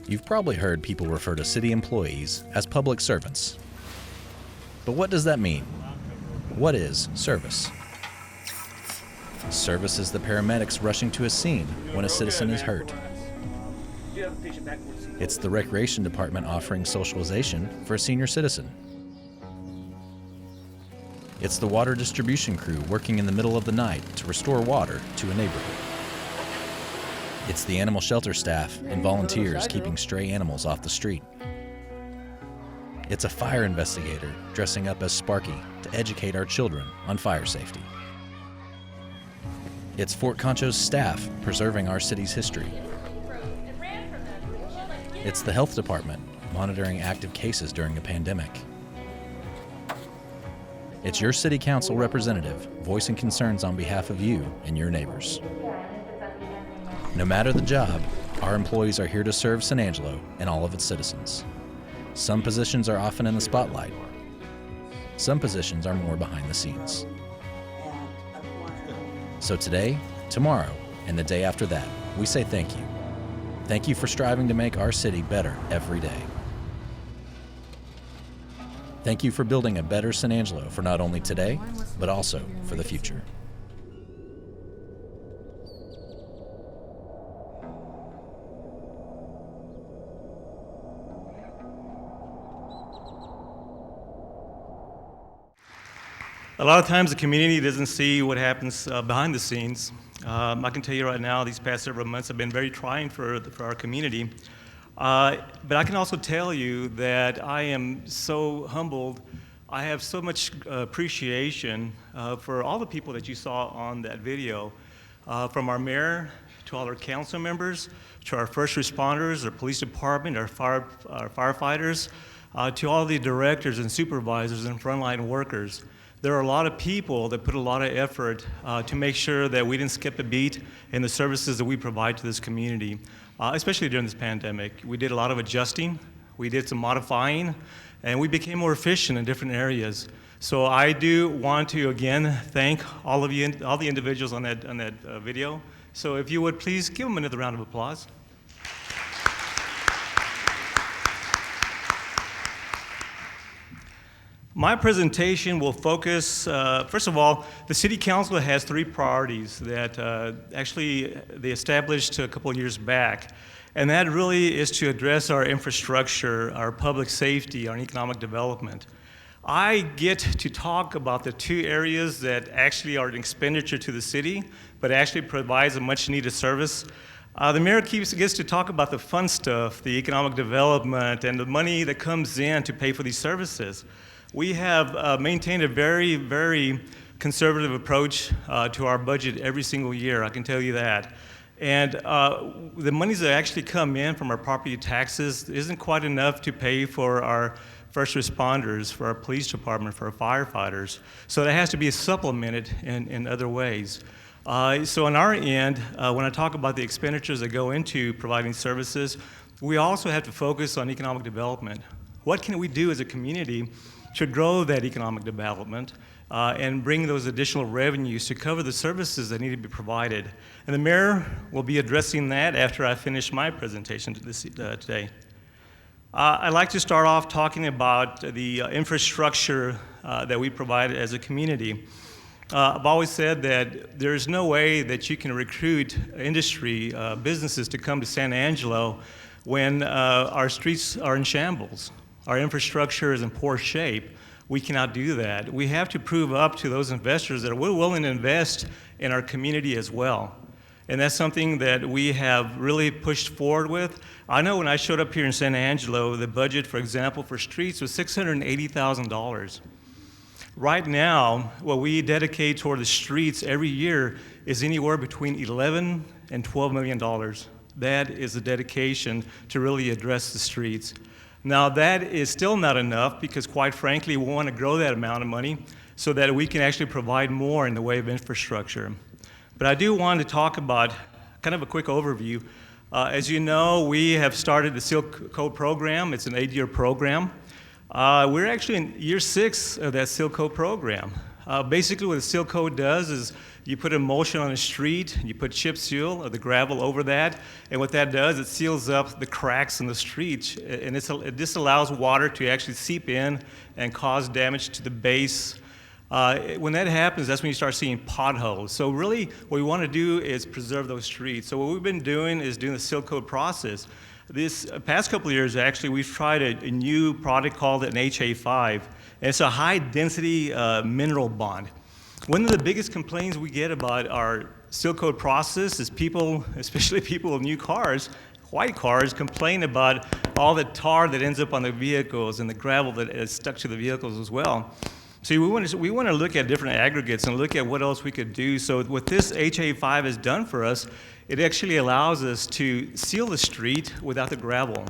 You've probably heard people refer to city employees as public servants. But what does that mean? What is service? Service is the paramedics rushing to a scene when a citizen is hurt. It's the recreation department offering socialization for a senior citizen. It's the water distribution crew working in the middle of the night to restore water to a neighborhood. It's the animal shelter staff and volunteers keeping stray animals off the street. It's a fire investigator dressing up as Sparky to educate our children on fire safety. It's Fort Concho's staff preserving our city's history. It's the health department monitoring active cases during a pandemic. It's your city council representative voicing concerns on behalf of you and your neighbors. No matter the job, our employees are here to serve San Angelo and all of its citizens. Some positions are often in the spotlight. Some positions are more behind the scenes. So today, tomorrow, and the day after that, we say thank you. Thank you for striving to make our city better every day. Thank you for building a better San Angelo for not only today, but also for the future. A lot of times the community doesn't see what happens behind the scenes. I can tell you right now, these past several months have been very trying for our community. But I can also tell you that I am so humbled. I have so much appreciation for all the people that you saw on that video, from our mayor to all our council members, to our first responders, our police department, our firefighters, to all the directors and supervisors and frontline workers. There are a lot of people that put a lot of effort to make sure that we didn't skip a beat in the services that we provide to this community, especially during this pandemic. We did a lot of adjusting, we did some modifying, and we became more efficient in different areas. So I do want to again thank all of you, all the individuals on that video. So if you would please give them another round of applause. My presentation will focus, first of all, the City Council has three priorities that actually they established a couple of years back. And that really is to address our infrastructure, our public safety, our economic development. I get to talk about the two areas that actually are an expenditure to the city, but actually provides a much needed service. The mayor gets to talk about the fun stuff, the economic development, and the money that comes in to pay for these services. We have maintained a very, very conservative approach to our budget every single year, I can tell you that. And the monies that actually come in from our property taxes isn't quite enough to pay for our first responders, for our police department, for our firefighters. So that has to be supplemented in other ways. So on our end, when I talk about the expenditures that go into providing services, we also have to focus on economic development. What can we do as a community to grow that economic development and bring those additional revenues to cover the services that need to be provided? And the mayor will be addressing that after I finish my presentation today. I'd like to start off talking about the infrastructure that we provide as a community. I've always said that there's no way that you can recruit industry, businesses to come to San Angelo when our streets are in shambles. Our infrastructure is in poor shape. We cannot do that. We have to prove up to those investors that we're willing to invest in our community as well. And that's something that we have really pushed forward with. I know when I showed up here in San Angelo, the budget, for example, for streets was $680,000. Right now, what we dedicate toward the streets every year is anywhere between $11 and $12 million. That is the dedication to really address the streets. Now that is still not enough because quite frankly, we want to grow that amount of money so that we can actually provide more in the way of infrastructure. But I do want to talk about kind of a quick overview. As you know, we have started the Silk Code program. It's an 8-year program. We're actually in year 6 of that Silk Code program. Basically what the Silk Code does is You put emulsion on a street, you put chip seal or the gravel over that, and what that does, it seals up the cracks in the street, and it disallows water to actually seep in and cause damage to the base. When that happens, that's when you start seeing potholes. So really, what we want to do is preserve those streets. So what we've been doing is doing the seal coat process. This past couple of years, actually, we've tried a new product called an HA5, and it's a high-density mineral bond. One of the biggest complaints we get about our seal coat process is people, especially people with new cars, white cars, complain about all the tar that ends up on the vehicles and the gravel that is stuck to the vehicles as well. So we want to look at different aggregates and look at what else we could do. So what this HA5 has done for us, it actually allows us to seal the street without the gravel.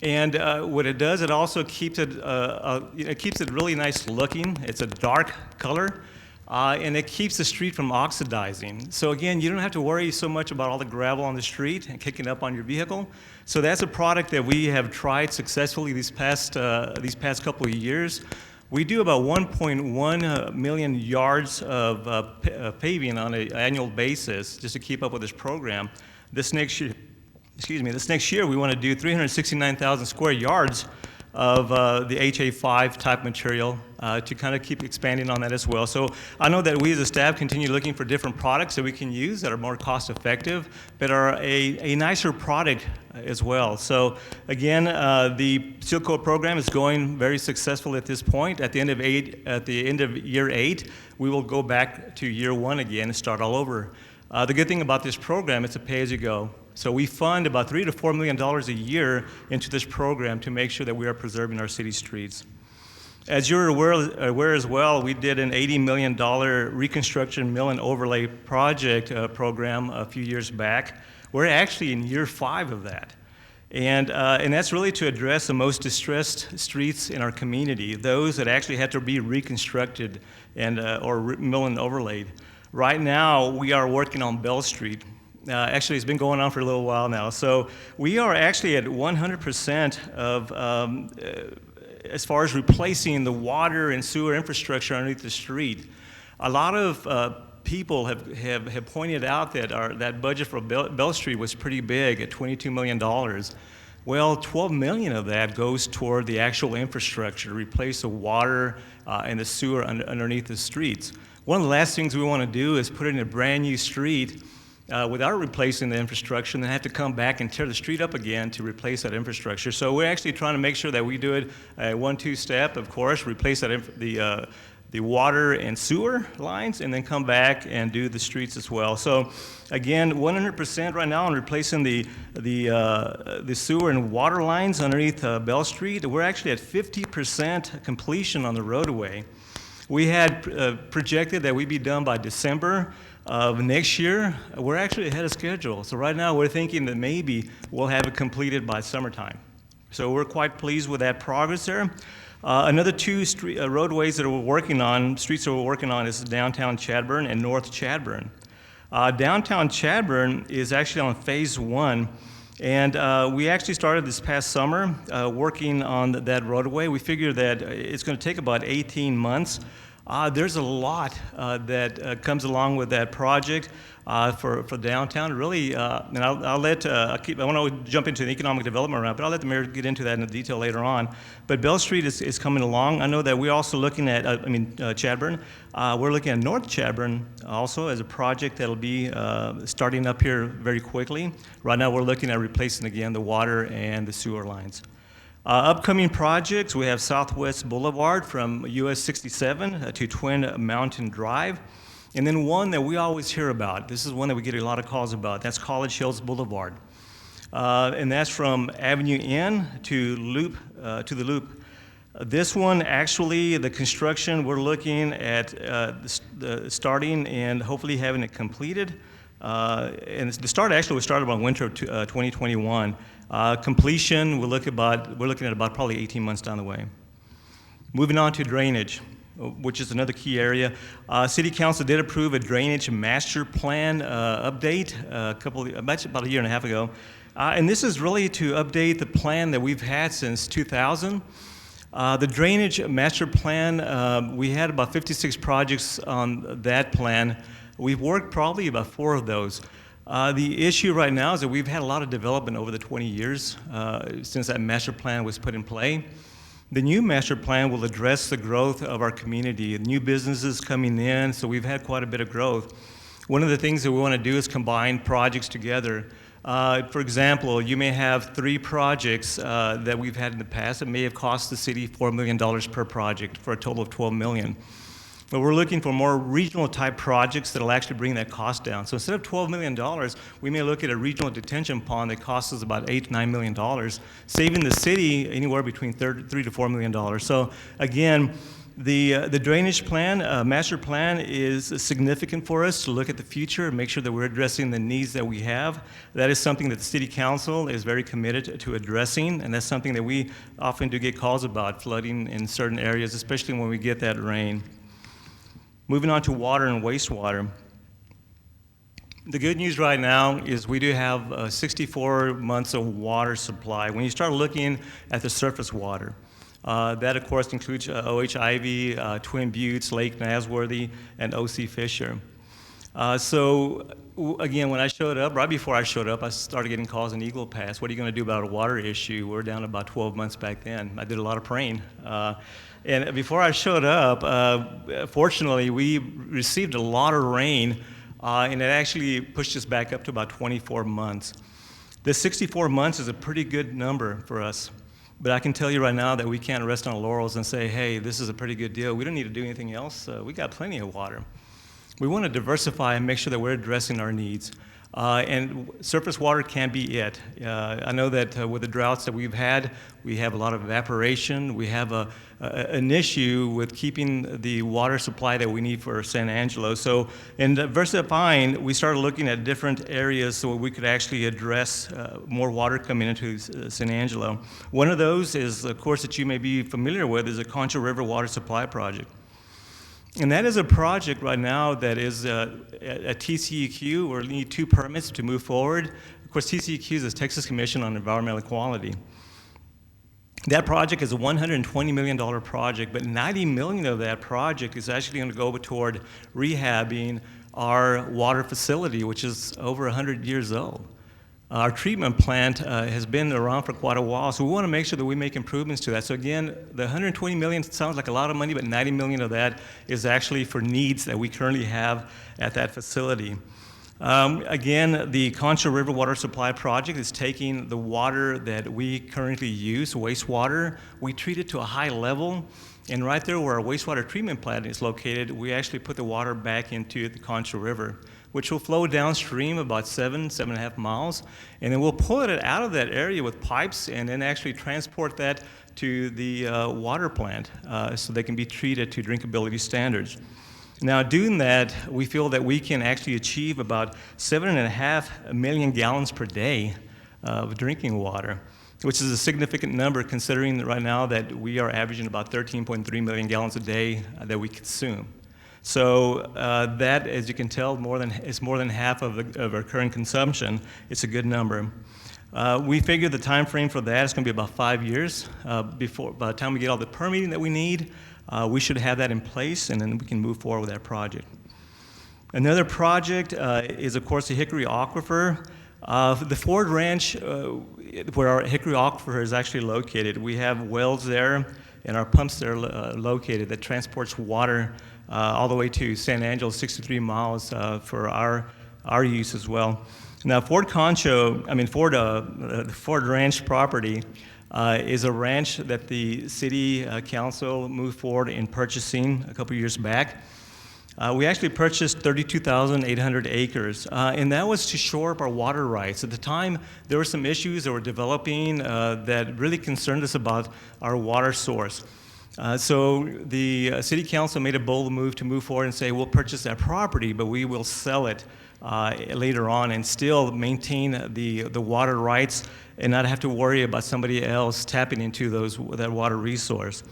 And what it does, it also keeps it keeps it really nice looking. It's a dark color. And it keeps the street from oxidizing. So again, you don't have to worry so much about all the gravel on the street and kicking up on your vehicle. So that's a product that we have tried successfully these past couple of years. We do about 1.1 million yards of paving on an annual basis just to keep up with this program. This next year, we want to do 369,000 square yards of the HA5 type material to kind of keep expanding on that as well. So I know that we as a staff continue looking for different products that we can use that are more cost effective, but are a nicer product as well. So again, the seal coat program is going very successful at this point. At the end of year 8, we will go back to year 1 again and start all over. The good thing about this program, it's a pay-as-you-go. So we fund about $3 to $4 million a year into this program to make sure that we are preserving our city streets. As you're aware as well, we did an $80 million reconstruction mill and overlay project program a few years back. We're actually in year 5 of that. And that's really to address the most distressed streets in our community, those that actually had to be reconstructed and or mill and overlaid. Right now, we are working on Bell Street. Actually, it's been going on for a little while now. So we are actually at 100% of, as far as replacing the water and sewer infrastructure underneath the street. A lot of people have pointed out that that budget for Bell Street was pretty big at $22 million. Well, $12 million of that goes toward the actual infrastructure to replace the water and the sewer underneath the streets. One of the last things we want to do is put in a brand new street without replacing the infrastructure, and then have to come back and tear the street up again to replace that infrastructure. So we're actually trying to make sure that we do it 1-2 step, of course, replace that the water and sewer lines, and then come back and do the streets as well. So again, 100% right now on replacing the sewer and water lines underneath Bell Street. We're actually at 50% completion on the roadway. We had projected that we'd be done by December of next year. We're actually ahead of schedule. So right now we're thinking that maybe we'll have it completed by summertime. So we're quite pleased with that progress there. Another 2 roadways that we're working on, streets that we're working on, is downtown Chadburn and North Chadburn. Downtown Chadburn is actually on phase 1. And we actually started this past summer working on that roadway. We figured that it's going to take about 18 months. There's a lot that comes along with that project for downtown. Really, and I'll let I want to jump into the economic development round, but I'll let the mayor get into that in detail later on. But Bell Street is coming along. I know that we're also looking at Chadburn. We're looking at North Chadburn also as a project that'll be starting up here very quickly. Right now, we're looking at replacing again the water and the sewer lines. Upcoming projects, we have Southwest Boulevard from US 67 to Twin Mountain Drive. And then one that we always hear about, this is one that we get a lot of calls about, that's College Hills Boulevard. And that's from Avenue N to the Loop. This one, actually, the construction, we're looking at starting and hopefully having it completed. And the start actually was started about winter of 2021. Completion, we're looking at about probably 18 months down the way. Moving on to drainage, which is another key area. City Council did approve a drainage master plan update about a year and a half ago. And this is really to update the plan that we've had since 2000. The drainage master plan, we had about 56 projects on that plan. We've worked probably about 4 of those. The issue right now is that we've had a lot of development over the 20 years since that master plan was put in play. The new master plan will address the growth of our community, new businesses coming in, so we've had quite a bit of growth. One of the things that we want to do is combine projects together. For example, you may have 3 projects that we've had in the past that may have cost the city $4 million per project for a total of $12 million. But we're looking for more regional type projects that will actually bring that cost down. So instead of $12 million, we may look at a regional detention pond that costs us about $8 to $9 million, saving the city anywhere between $3 to $4 million. So again, the drainage plan, master plan, is significant for us to look at the future and make sure that we're addressing the needs that we have. That is something that the City Council is very committed to addressing, and that's something that we often do get calls about, flooding in certain areas, especially when we get that rain. Moving on to water and wastewater. The good news right now is we do have 64 months of water supply. When you start looking at the surface water, that of course includes OH Ivy, Twin Buttes, Lake Nasworthy, and OC Fisher. So again, when I showed up, right before I showed up, I started getting calls in Eagle Pass. What are you going to do about a water issue? We're down to about 12 months back then. I did a lot of praying. And before I showed up, fortunately, we received a lot of rain, and it actually pushed us back up to about 24 months. The 64 months is a pretty good number for us, but I can tell you right now that we can't rest on our laurels and say, hey, this is a pretty good deal. We don't need to do anything else. We got plenty of water. We want to diversify and make sure that we're addressing our needs. And surface water can be it. I know that with the droughts that we've had, we have a lot of evaporation. We have an issue with keeping the water supply that we need for San Angelo. So in diversifying, we started looking at different areas so we could actually address more water coming into San Angelo. One of those is, of course, that you may be familiar with, is the Concho River Water Supply Project. And that is a project right now that is a TCEQ. We need 2 permits to move forward. Of course, TCEQ is the Texas Commission on Environmental Quality. That project is a $120 million project, but $90 million of that project is actually going to go toward rehabbing our water facility, which is over 100 years old. Our treatment plant has been around for quite a while, so we want to make sure that we make improvements to that. So again, the $120 million sounds like a lot of money, but $90 million of that is actually for needs that we currently have at that facility. Again, the Concho River Water Supply Project is taking the water that we currently use, wastewater, we treat it to a high level, and right there where our wastewater treatment plant is located, we actually put the water back into the Concho River, which will flow downstream about 7.5 miles, and then we'll pull it out of that area with pipes and then actually transport that to the water plant so they can be treated to drinkability standards. Now, doing that, we feel that we can actually achieve about 7.5 million gallons per day of drinking water, which is a significant number considering that right now that we are averaging about 13.3 million gallons a day that we consume. So that, as you can tell, is more than half of our current consumption. It's a good number. We figure the time frame for that is going to be about 5 years. By the time we get all the permitting that we need, we should have that in place, and then we can move forward with that project. Another project is, of course, the Hickory Aquifer. The Ford Ranch, where our Hickory Aquifer is actually located, we have wells there and our pumps there located that transports water all the way to San Angelo, 63 miles for our use as well. Now, the Ford Ranch property is a ranch that the City Council moved forward in purchasing a couple years back. We actually purchased 32,800 acres, and that was to shore up our water rights. At the time, there were some issues that were developing that really concerned us about our water source. So the City Council made a bold move to move forward and say, we'll purchase that property, but we will sell it later on and still maintain the water rights and not have to worry about somebody else tapping into that water resource.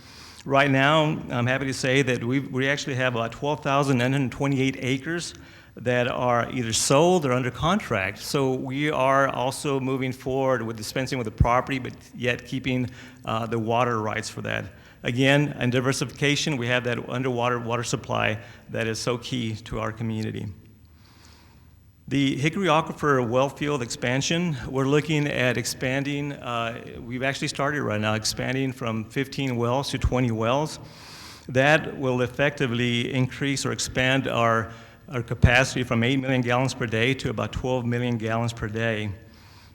Right now, I'm happy to say that we actually have about 12,928 acres that are either sold or under contract. So we are also moving forward with dispensing with the property, but yet keeping the water rights for that. Again, in diversification, we have that underwater water supply that is so key to our community. The Hickory Aquifer well field expansion, we're looking at expanding, we've actually started right now, expanding from 15 wells to 20 wells. That will effectively increase or expand our capacity from 8 million gallons per day to about 12 million gallons per day.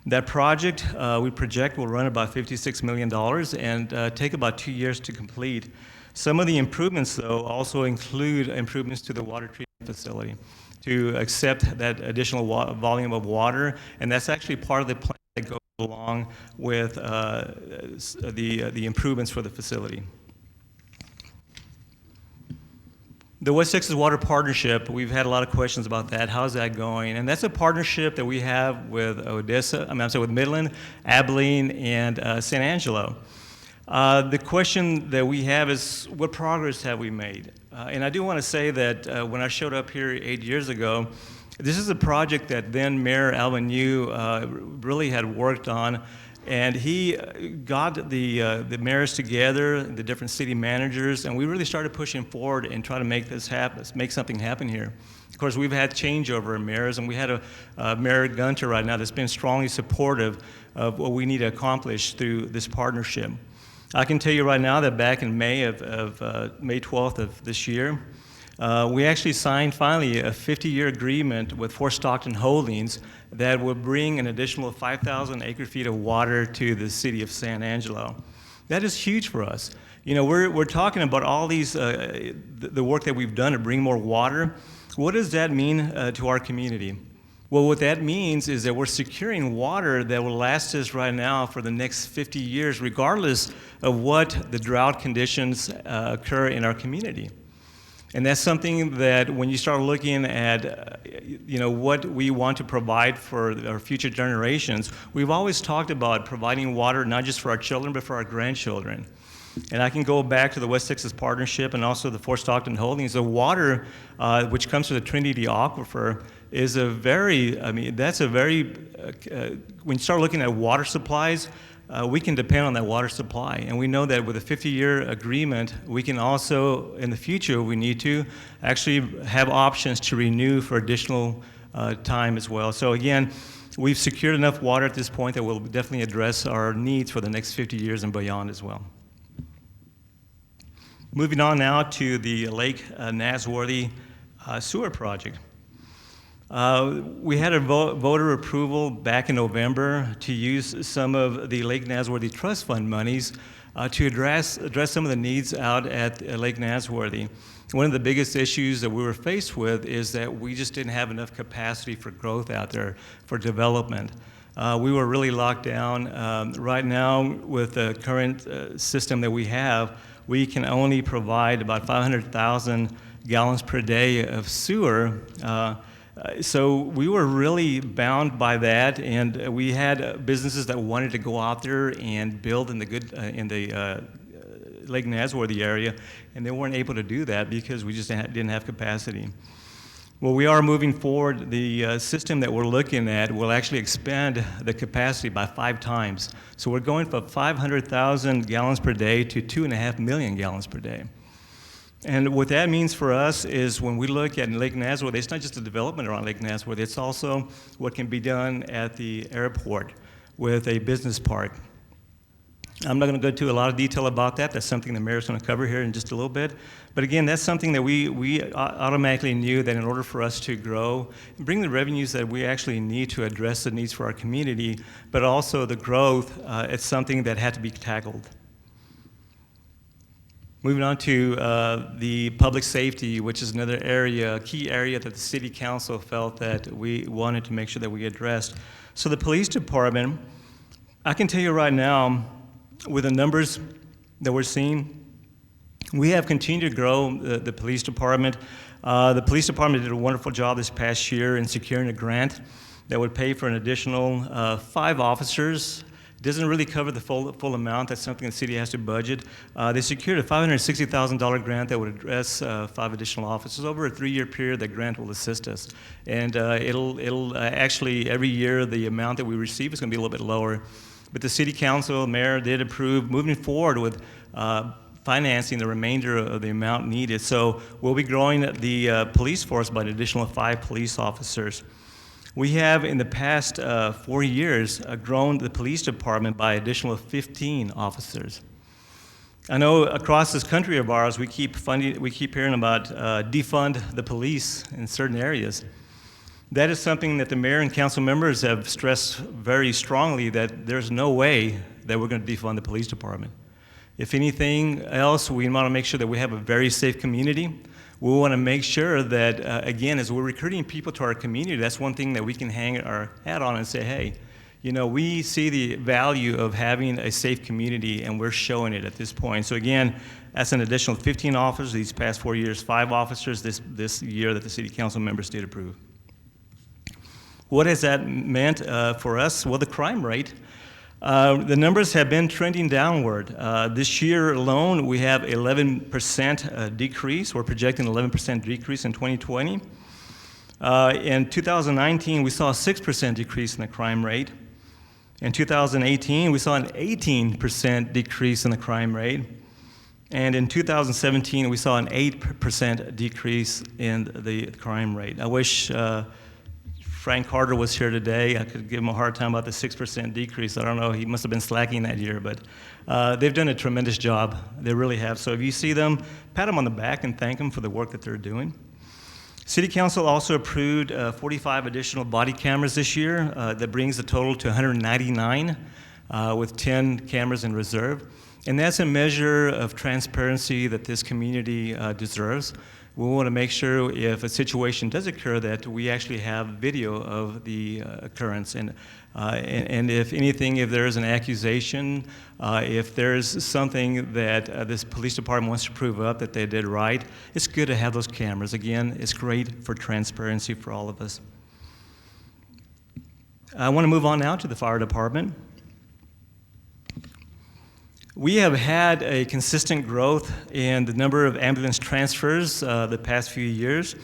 That project, we project, will run about $56 million and take about 2 years to complete. Some of the improvements, though, also include improvements to the water treatment facility to accept that additional volume of water, and that's actually part of the plan that goes along with the improvements for the facility. The West Texas Water Partnership, we've had a lot of questions about that. How's that going? And that's a partnership that we have with with Midland, Abilene, and San Angelo. The question that we have is, what progress have we made? And I do want to say that when I showed up here 8 years ago, this is a project that then Mayor Alvin Yu really had worked on, and he got the mayors together, the different city managers, and we really started pushing forward and trying to make this happen, make something happen here. Of course, we've had changeover in mayors, and we had a Mayor Gunter right now that's been strongly supportive of what we need to accomplish through this partnership. I can tell you right now that back in May 12th of this year, we actually signed finally a 50-year agreement with Fort Stockton Holdings that will bring an additional 5,000 acre-feet of water to the city of San Angelo. That is huge for us. You know, we're talking about all these, the work that we've done to bring more water. What does that mean to our community? Well, what that means is that we're securing water that will last us right now for the next 50 years, regardless of what the drought conditions occur in our community. And that's something that when you start looking at what we want to provide for our future generations, we've always talked about providing water not just for our children, but for our grandchildren. And I can go back to the West Texas Partnership and also the Fort Stockton Holdings. The water, which comes from the Trinity Aquifer, is a very, when you start looking at water supplies, we can depend on that water supply. And we know that with a 50-year agreement, we can also, in the future, we need to actually have options to renew for additional time as well. So again, we've secured enough water at this point that will definitely address our needs for the next 50 years and beyond as well. Moving on now to the Lake Nasworthy sewer project. We had a voter approval back in November to use some of the Lake Nasworthy Trust Fund monies to address some of the needs out at Lake Nasworthy. One of the biggest issues that we were faced with is that we just didn't have enough capacity for growth out there for development. We were really locked down. Right now, with the current system that we have, we can only provide about 500,000 gallons per day of sewer. So we were really bound by that, and we had businesses that wanted to go out there and build in the Lake Nasworthy area, and they weren't able to do that because we just didn't have capacity. Well, we are moving forward. The system that we're looking at will actually expand the capacity by 5 times. So we're going from 500,000 gallons per day to 2.5 million gallons per day. And what that means for us is when we look at Lake Nasworthy, it's not just the development around Lake Nasworthy, it's also what can be done at the airport with a business park. I'm not going to go into a lot of detail about that. That's something the mayor's going to cover here in just a little bit. But again, that's something that we automatically knew that in order for us to grow and bring the revenues that we actually need to address the needs for our community, but also the growth, it's something that had to be tackled. Moving on to the public safety, which is another area, a key area that the city council felt that we wanted to make sure that we addressed. So the police department, I can tell you right now, with the numbers that we're seeing, we have continued to grow the police department. The police department did a wonderful job this past year in securing a grant that would pay for an additional 5 officers. It doesn't really cover the full amount. That's something the city has to budget. They secured a $560,000 grant that would address 5 additional officers. Over a 3-year period, that grant will assist us. And it'll actually, every year, the amount that we receive is going to be a little bit lower. But the city council, mayor, did approve moving forward with financing the remainder of the amount needed. So we'll be growing the police force by an additional 5 police officers. We have, in the past 4 years, grown the police department by additional 15 officers. I know across this country of ours, we keep hearing about defund the police in certain areas. That is something that the mayor and council members have stressed very strongly, that there's no way that we're going to defund the police department. If anything else, we want to make sure that we have a very safe community. We want to make sure that, again, as we're recruiting people to our community, that's one thing that we can hang our hat on and say, hey, you know, we see the value of having a safe community, and we're showing it at this point. So again, that's an additional 15 officers these past 4 years, 5 officers this year that the city council members did approve. What has that meant for us? Well, the crime rate, the numbers have been trending downward. This year alone, we have 11% decrease. We're projecting 11% decrease in 2020. In 2019, we saw a 6% decrease in the crime rate. In 2018, we saw an 18% decrease in the crime rate. And in 2017, we saw an 8% decrease in the crime rate. I wish Frank Carter was here today. I could give him a hard time about the 6% decrease. I don't know, he must have been slacking that year, but they've done a tremendous job. They really have. So if you see them, pat them on the back and thank them for the work that they're doing. City Council also approved 45 additional body cameras this year. That brings the total to 199 with 10 cameras in reserve. And that's a measure of transparency that this community deserves. We want to make sure if a situation does occur that we actually have video of the occurrence. And if anything, if there is an accusation, if there's something that this police department wants to prove up that they did right, it's good to have those cameras. Again, it's great for transparency for all of us. I want to move on now to the fire department. We have had a consistent growth in the number of ambulance transfers the past few years.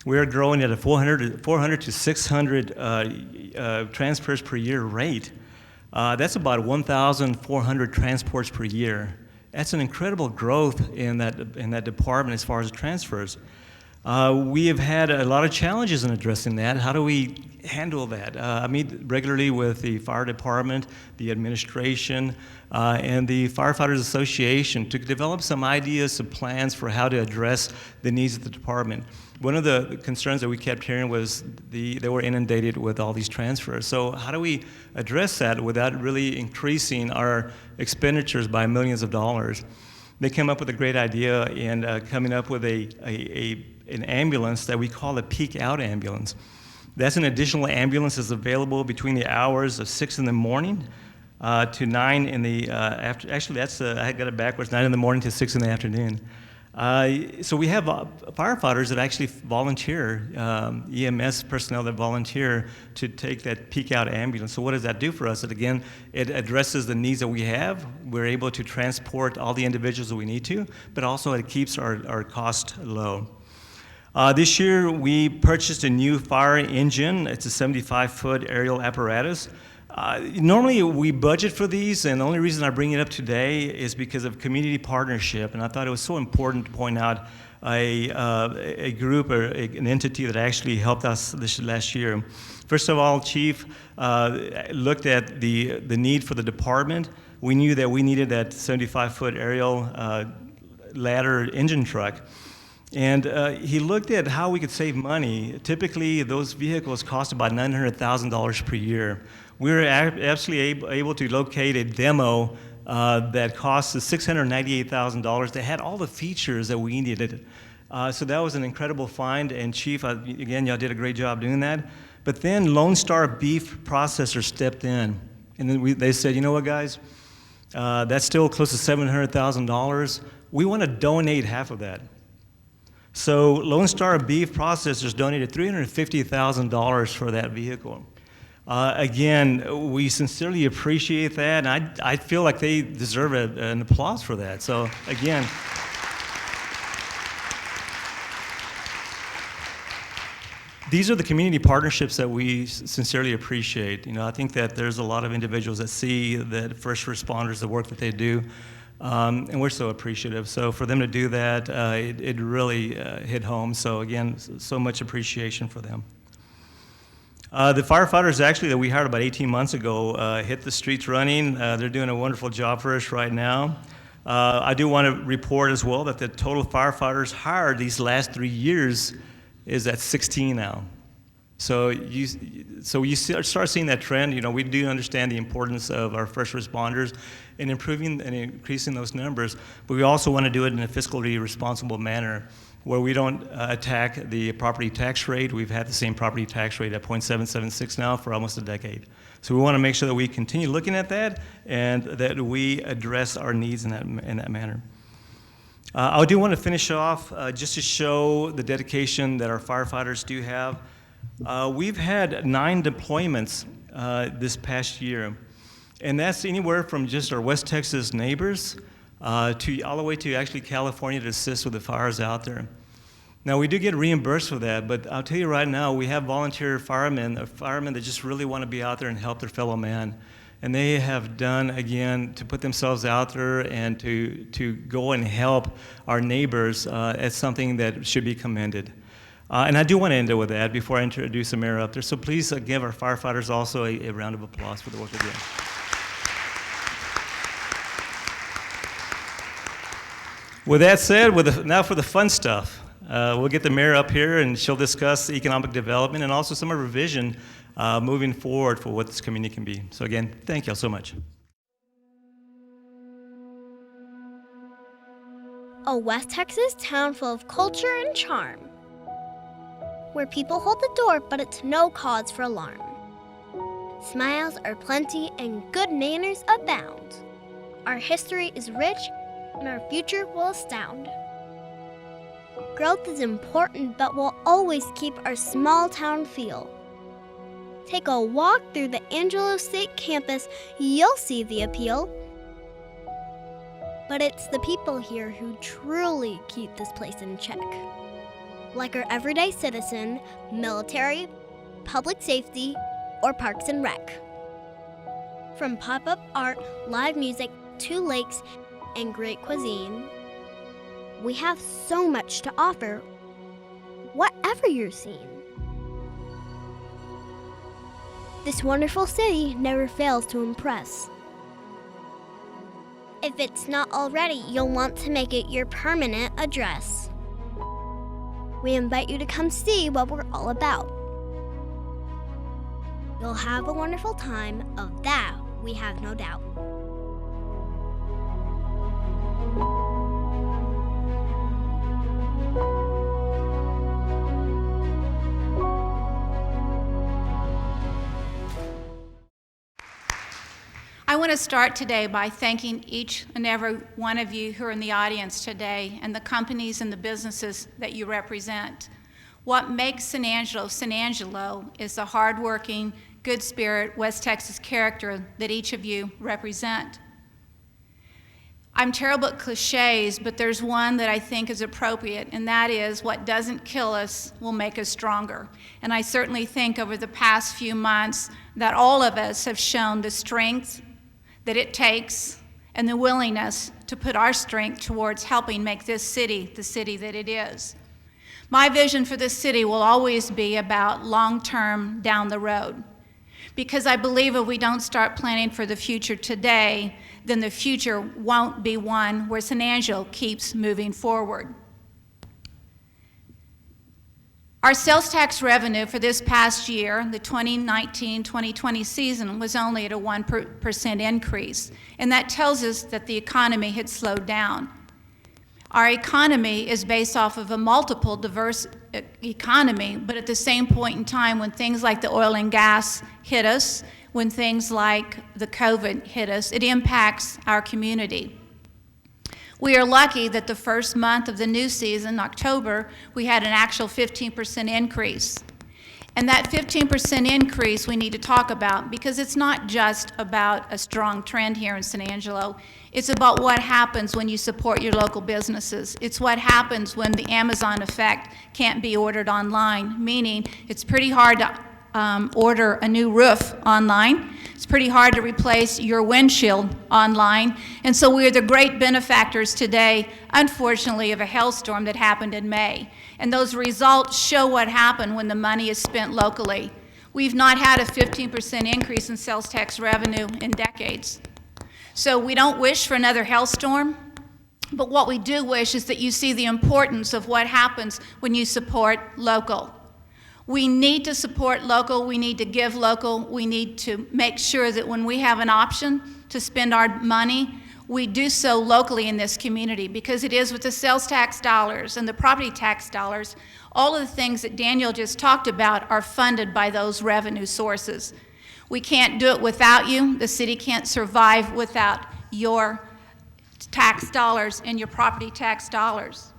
We are growing at a 400 to 600 transfers per year rate. That's about 1,400 transports per year. That's an incredible growth in that department as far as transfers. We have had a lot of challenges in addressing that. How do we handle that? I meet regularly with the fire department, the administration, and the Firefighters Association to develop some ideas, some plans for how to address the needs of the department. One of the concerns that we kept hearing was they were inundated with all these transfers. So how do we address that without really increasing our expenditures by millions of dollars? They came up with a great idea in coming up with an ambulance that we call a peak out ambulance. That's an additional ambulance that's available between the hours of 6 in the morning to 9 in the after. Actually, I got it backwards. 9 in the morning to 6 in the afternoon. So we have firefighters that actually volunteer, EMS personnel that volunteer to take that peak out ambulance. So what does that do for us? Again, it addresses the needs that we have. We're able to transport all the individuals that we need to, but also it keeps our cost low. This year, we purchased a new fire engine. It's a 75-foot aerial apparatus. Normally, we budget for these, and the only reason I bring it up today is because of community partnership, and I thought it was so important to point out a group or an entity that actually helped us this last year. First of all, Chief looked at the need for the department. We knew that we needed that 75-foot aerial ladder engine truck. And he looked at how we could save money. Typically, those vehicles cost about $900,000 per year. We were absolutely able to locate a demo that cost us $698,000 that had all the features that we needed. So that was an incredible find, and Chief, again, y'all did a great job doing that. But then Lone Star Beef Processor stepped in, and then they said, you know what, guys, that's still close to $700,000. We want to donate half of that. So Lone Star Beef Processors donated $350,000 for that vehicle. Again, we sincerely appreciate that, and I feel like they deserve an applause for that. So again, these are the community partnerships that we sincerely appreciate. You know, I think that there's a lot of individuals that see that first responders, the work that they do, and we're so appreciative. So for them to do that, it really hit home. So again, so much appreciation for them. The firefighters actually that we hired about 18 months ago hit the streets running. They're doing a wonderful job for us right now. I do want to report as well that the total firefighters hired these last 3 years is at 16 now. So you start seeing that trend. You know, we do understand the importance of our first responders in improving and increasing those numbers, but we also want to do it in a fiscally responsible manner where we don't attack the property tax rate. We've had the same property tax rate at 0.776 now for almost a decade. So we want to make sure that we continue looking at that and that we address our needs in that manner. I do want to finish off just to show the dedication that our firefighters do have. We've had 9 deployments this past year, and that's anywhere from just our West Texas neighbors to all the way to actually California to assist with the fires out there. Now, we do get reimbursed for that, but I'll tell you right now, we have volunteer firemen that just really want to be out there and help their fellow man. And they have done, again, to put themselves out there and to go and help our neighbors as something that should be commended. And I do want to end it with that before I introduce the mayor up there. So please give our firefighters also a round of applause for the work they're doing. With that said, now for the fun stuff. We'll get the mayor up here and she'll discuss economic development and also some of her vision moving forward for what this community can be. So again, thank you all so much. A West Texas town full of culture and charm, where people hold the door but it's no cause for alarm. Smiles are plenty and good manners abound. Our history is rich and our future will astound. Growth is important, but we'll always keep our small town feel. Take a walk through the Angelo State campus, you'll see the appeal. But it's the people here who truly keep this place in check. Like our everyday citizen, military, public safety, or parks and rec. From pop-up art, live music, to lakes, and great cuisine, we have so much to offer, whatever you're seeing. This wonderful city never fails to impress. If it's not already, you'll want to make it your permanent address. We invite you to come see what we're all about. You'll have a wonderful time, of that we have no doubt. I want to start today by thanking each and every one of you who are in the audience today and the companies and the businesses that you represent. What makes San Angelo is the hardworking, good spirit West Texas character that each of you represent. I'm terrible at cliches, but there's one that I think is appropriate, and that is what doesn't kill us will make us stronger. And I certainly think over the past few months that all of us have shown the strength that it takes and the willingness to put our strength towards helping make this city the city that it is. My vision for this city will always be about long-term down the road, because I believe if we don't start planning for the future today, then the future won't be one where San Angelo keeps moving forward. Our sales tax revenue for this past year, the 2019-2020 season, was only at a 1% increase, and that tells us that the economy had slowed down. Our economy is based off of a multiple diverse economy, but at the same point in time when things like the oil and gas hit us, when things like the COVID hit us, it impacts our community. We are lucky that the first month of the new season, October, we had an actual 15% increase. And that 15% increase we need to talk about, because it's not just about a strong trend here in San Angelo. It's about what happens when you support your local businesses. It's what happens when the Amazon effect can't be ordered online, meaning it's pretty hard to order a new roof online. It's pretty hard to replace your windshield online. And so we're the great benefactors today, unfortunately, of a hailstorm that happened in May. And those results show what happened when the money is spent locally. We've not had a 15% increase in sales tax revenue in decades. So we don't wish for another hailstorm, but what we do wish is that you see the importance of what happens when you support local. We need to support local, we need to give local, we need to make sure that when we have an option to spend our money, we do so locally in this community, because it is with the sales tax dollars and the property tax dollars, all of the things that Daniel just talked about are funded by those revenue sources. We can't do it without you. The city can't survive without your tax dollars and your property tax dollars.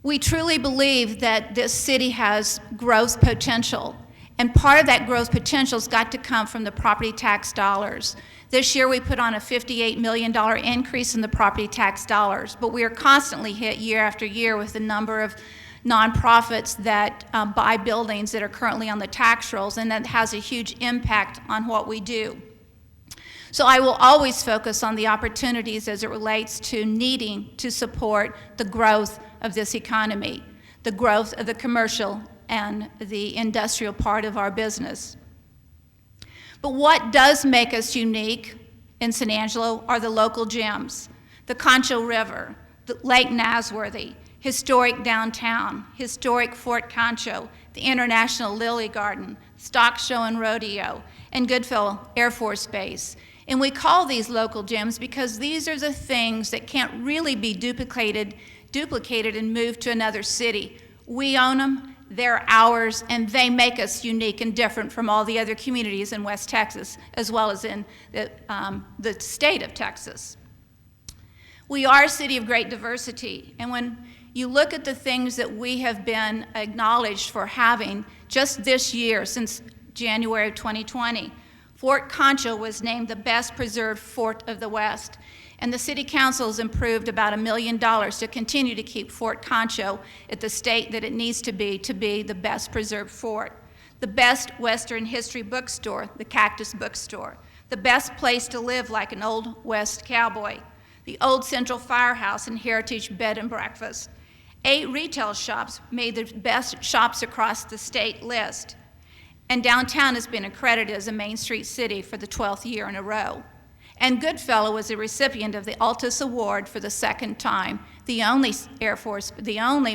We truly believe that this city has growth potential, and part of that growth potential has got to come from the property tax dollars. This year we put on a $58 million increase in the property tax dollars, but we are constantly hit year after year with the number of nonprofits that buy buildings that are currently on the tax rolls, and that has a huge impact on what we do. So I will always focus on the opportunities as it relates to needing to support the growth of this economy, the growth of the commercial and the industrial part of our business. But what does make us unique in San Angelo are the local gems: the Concho River, the Lake Nasworthy, historic downtown, historic Fort Concho, the International Lily Garden, Stock Show and Rodeo, and Goodfellow Air Force Base. And we call these local gems because these are the things that can't really be duplicated and moved to another city. We own them, they're ours, and they make us unique and different from all the other communities in West Texas, as well as in the state of Texas. We are a city of great diversity, and when you look at the things that we have been acknowledged for having just this year, since January of 2020, Fort Concho was named the best preserved fort of the West. And the City Council has improved about $1 million to continue to keep Fort Concho at the state that it needs to be the best preserved fort. The best Western history bookstore, the Cactus Bookstore. The best place to live like an old West cowboy. The Old Central Firehouse and Heritage Bed and Breakfast. 8 retail shops made the best shops across the state list. And downtown has been accredited as a Main Street city for the 12th year in a row. And Goodfellow was a recipient of the Altus Award for the second time, the only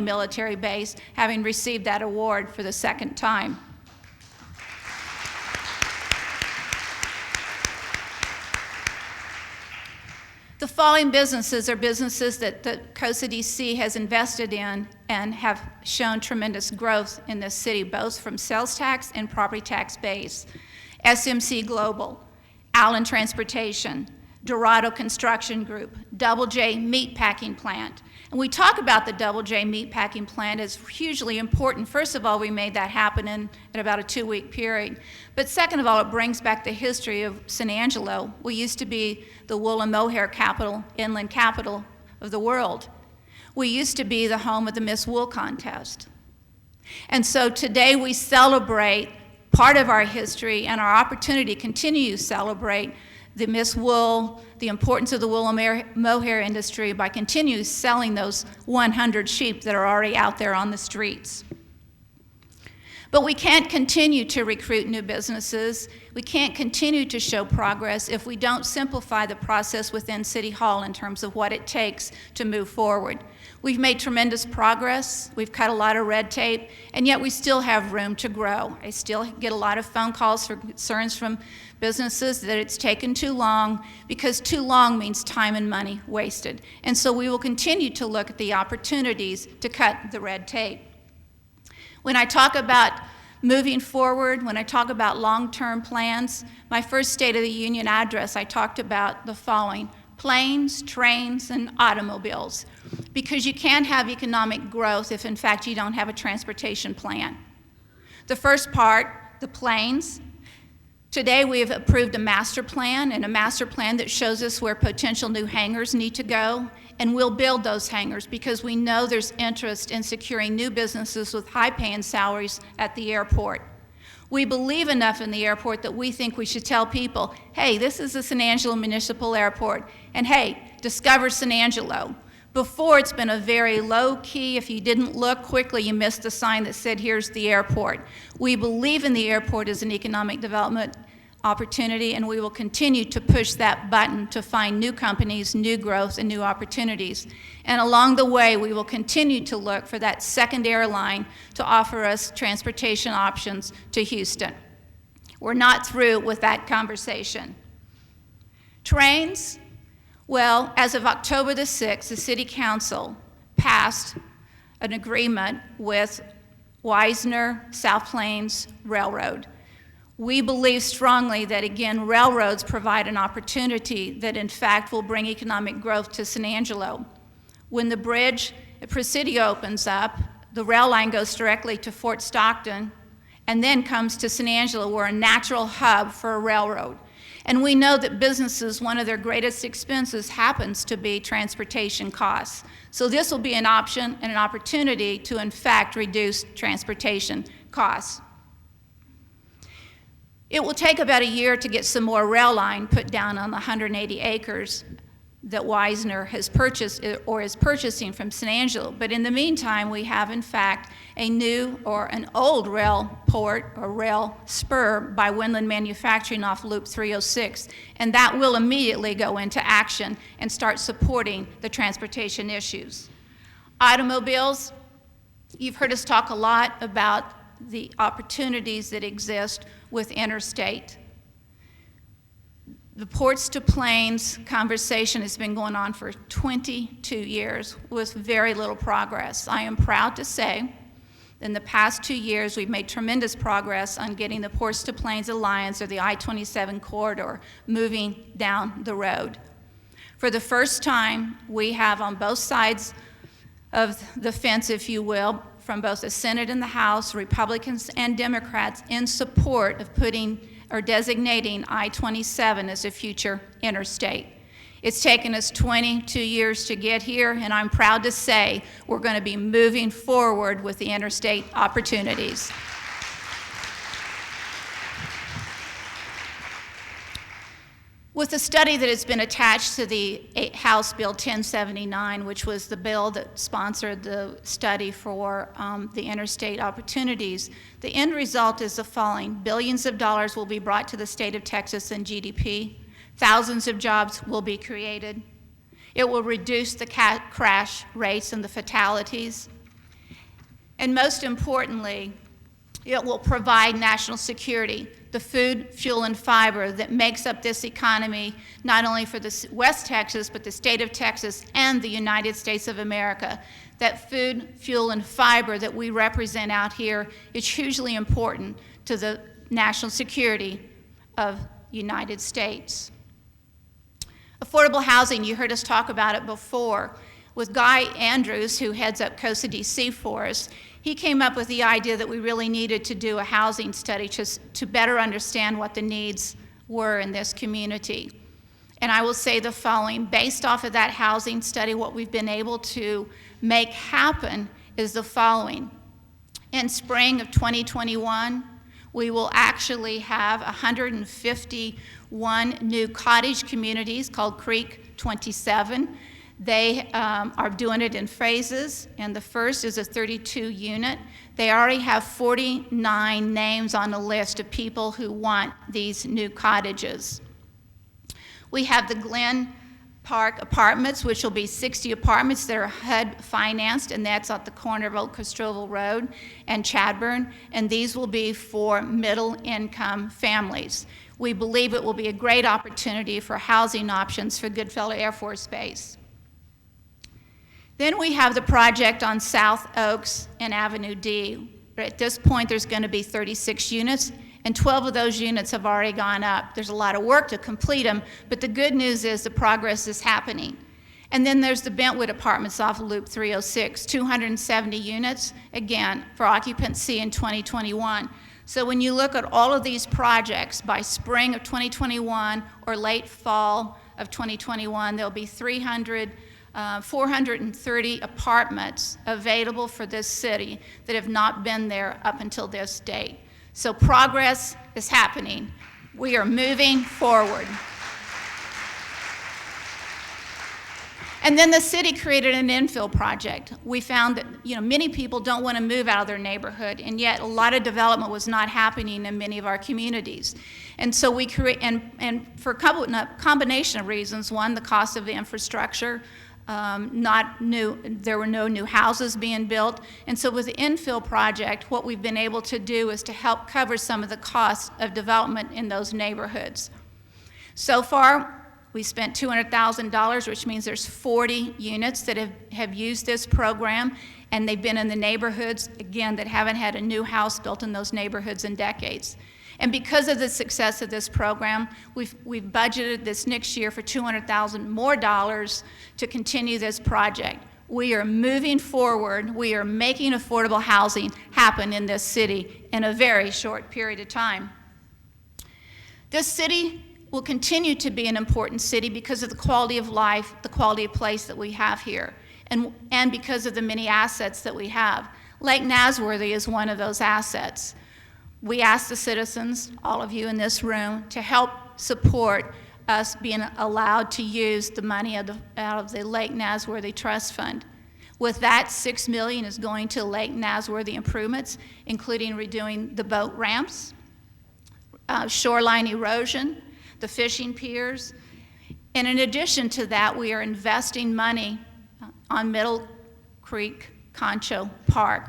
military base having received that award for the second time. The following businesses are businesses that the COSA DC has invested in and have shown tremendous growth in this city, both from sales tax and property tax base. SMC Global, Allen Transportation, Dorado Construction Group, Double J Meat Packing Plant. And we talk about the Double J Meat Packing Plant as hugely important. First of all, we made that happen in about a 2-week period. But second of all, it brings back the history of San Angelo. We used to be the wool and mohair capital, inland capital of the world. We used to be the home of the Miss Wool contest. And so today we celebrate part of our history and our opportunity to continue to celebrate the Miss Wool, the importance of the wool and mohair industry by continuing selling those 100 sheep that are already out there on the streets. But we can't continue to recruit new businesses. We can't continue to show progress if we don't simplify the process within City Hall in terms of what it takes to move forward. We've made tremendous progress. We've cut a lot of red tape, and yet we still have room to grow. I still get a lot of phone calls for concerns from businesses that it's taken too long, because too long means time and money wasted. And so we will continue to look at the opportunities to cut the red tape. When I talk about moving forward, when I talk about long-term plans, my first State of the Union address, I talked about the following: planes, trains, and automobiles. Because you can't have economic growth if, in fact, you don't have a transportation plan. The first part, the planes. Today we have approved a master plan, and a master plan that shows us where potential new hangars need to go, and we'll build those hangars because we know there's interest in securing new businesses with high-paying salaries at the airport. We believe enough in the airport that we think we should tell people, hey, this is the San Angelo Municipal Airport, and hey, discover San Angelo. Before, it's been a very low-key. If you didn't look quickly, you missed a sign that said, here's the airport. We believe in the airport as an economic development opportunity, and we will continue to push that button to find new companies, new growth, and new opportunities. And along the way, we will continue to look for that second airline to offer us transportation options to Houston. We're not through with that conversation. Trains, well, as of October the 6th, the City Council passed an agreement with Wisner South Plains Railroad. We believe strongly that, again, railroads provide an opportunity that, in fact, will bring economic growth to San Angelo. When the bridge at Presidio opens up, the rail line goes directly to Fort Stockton and then comes to San Angelo. We're a natural hub for a railroad. And we know that businesses, one of their greatest expenses happens to be transportation costs. So this will be an option and an opportunity to, in fact, reduce transportation costs. It will take about a year to get some more rail line put down on the 180 acres that Wisner has purchased or is purchasing from San Angelo. But in the meantime, we have, in fact, a new or an old rail port or rail spur by Windland Manufacturing off Loop 306, and that will immediately go into action and start supporting the transportation issues. Automobiles, you've heard us talk a lot about the opportunities that exist with interstate. The Ports to Plains conversation has been going on for 22 years with very little progress. I am proud to say in the past 2 years we've made tremendous progress on getting the Ports to Plains Alliance, or the I-27 corridor, moving down the road. For the first time, we have on both sides of the fence, if you will, from both the Senate and the House, Republicans and Democrats, in support of putting or designating I-27 as a future interstate. It's taken us 22 years to get here, and I'm proud to say we're going to be moving forward with the interstate opportunities. With the study that has been attached to the House Bill 1079, which was the bill that sponsored the study for the interstate opportunities, the end result is the following. Billions of dollars will be brought to the state of Texas in GDP. Thousands of jobs will be created. It will reduce the crash rates and the fatalities. And most importantly, it will provide national security, the food, fuel, and fiber that makes up this economy, not only for the West Texas, but the state of Texas and the United States of America. That food, fuel, and fiber that we represent out here is hugely important to the national security of the United States. Affordable housing, you heard us talk about it before. With Guy Andrews, who heads up COSA DC for us, he came up with the idea that we really needed to do a housing study to better understand what the needs were in this community. And I will say the following. Based off of that housing study, what we've been able to make happen is the following. In spring of 2021, we will actually have 151 new cottage communities called Creek 27. They are doing it in phases, and the first is a 32 unit. They already have 49 names on the list of people who want these new cottages. We have the Glen Park Apartments, which will be 60 apartments that are HUD financed, and that's at the corner of Old Castroville Road and Chadburn, and these will be for middle income families. We believe it will be a great opportunity for housing options for Goodfellow Air Force Base. Then we have the project on South Oaks and Avenue D. At this point, there's going to be 36 units, and 12 of those units have already gone up. There's a lot of work to complete them, but the good news is the progress is happening. And then there's the Bentwood Apartments off Loop 306, 270 units, again, for occupancy in 2021. So when you look at all of these projects, by spring of 2021 or late fall of 2021, there'll be 430 apartments available for this city that have not been there up until this date. So progress is happening. We are moving forward. And then the city created an infill project. We found that many people don't want to move out of their neighborhood, and yet a lot of development was not happening in many of our communities. And so we create, and for a combination of reasons. One, the cost of the infrastructure, there were no new houses being built. And so with the infill project, what we've been able to do is to help cover some of the costs of development in those neighborhoods. So far, we spent $200,000, which means there's 40 units that have used this program, and they've been in the neighborhoods, again, that haven't had a new house built in those neighborhoods in decades. And because of the success of this program, we've budgeted this next year for $200,000 more to continue this project. We are moving forward. We are making affordable housing happen in this city in a very short period of time. This city will continue to be an important city because of the quality of life, the quality of place that we have here, and because of the many assets that we have. Lake Nasworthy is one of those assets. We ask the citizens, all of you in this room, to help support us being allowed to use the money out of the Lake Nasworthy Trust Fund. With that, $6 million is going to Lake Nasworthy improvements, including redoing the boat ramps, shoreline erosion, the fishing piers. And in addition to that, we are investing money on Middle Concho Park,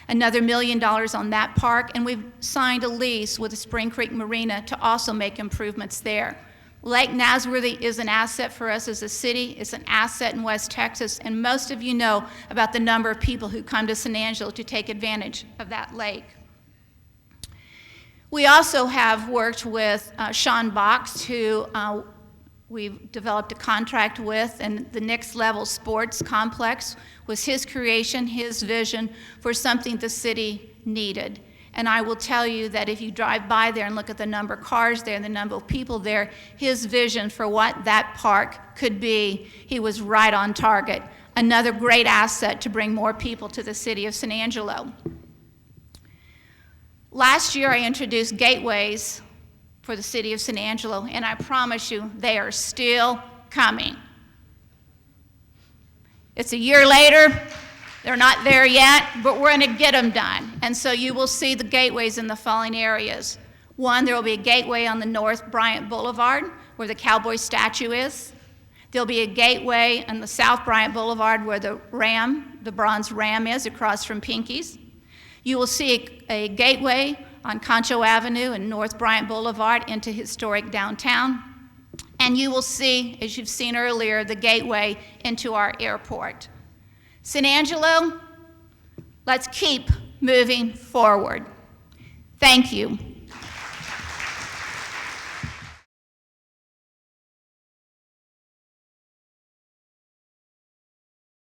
another $1 million on that park, and we've signed a lease with the Spring Creek Marina to also make improvements there. Lake Nasworthy is an asset for us as a city. It's an asset in West Texas, and most of you know about the number of people who come to San Angelo to take advantage of that lake. We also have worked with Sean Box, who we've developed a contract with, and the Next Level Sports Complex was his creation, his vision for something the city needed. And I will tell you that if you drive by there and look at the number of cars there and the number of people there, his vision for what that park could be, he was right on target. Another great asset to bring more people to the city of San Angelo. Last year, I introduced gateways for the city of San Angelo, and I promise you, they are still coming. It's a year later, they're not there yet, but we're going to get them done. And so you will see the gateways in the following areas. One, there will be a gateway on the North Bryant Boulevard, where the cowboy statue is. There'll be a gateway on the South Bryant Boulevard, where the bronze ram is, across from Pinky's. You will see a gateway on Concho Avenue and North Bryant Boulevard into historic downtown. And you will see, as you've seen earlier, the gateway into our airport. San Angelo, let's keep moving forward. Thank you.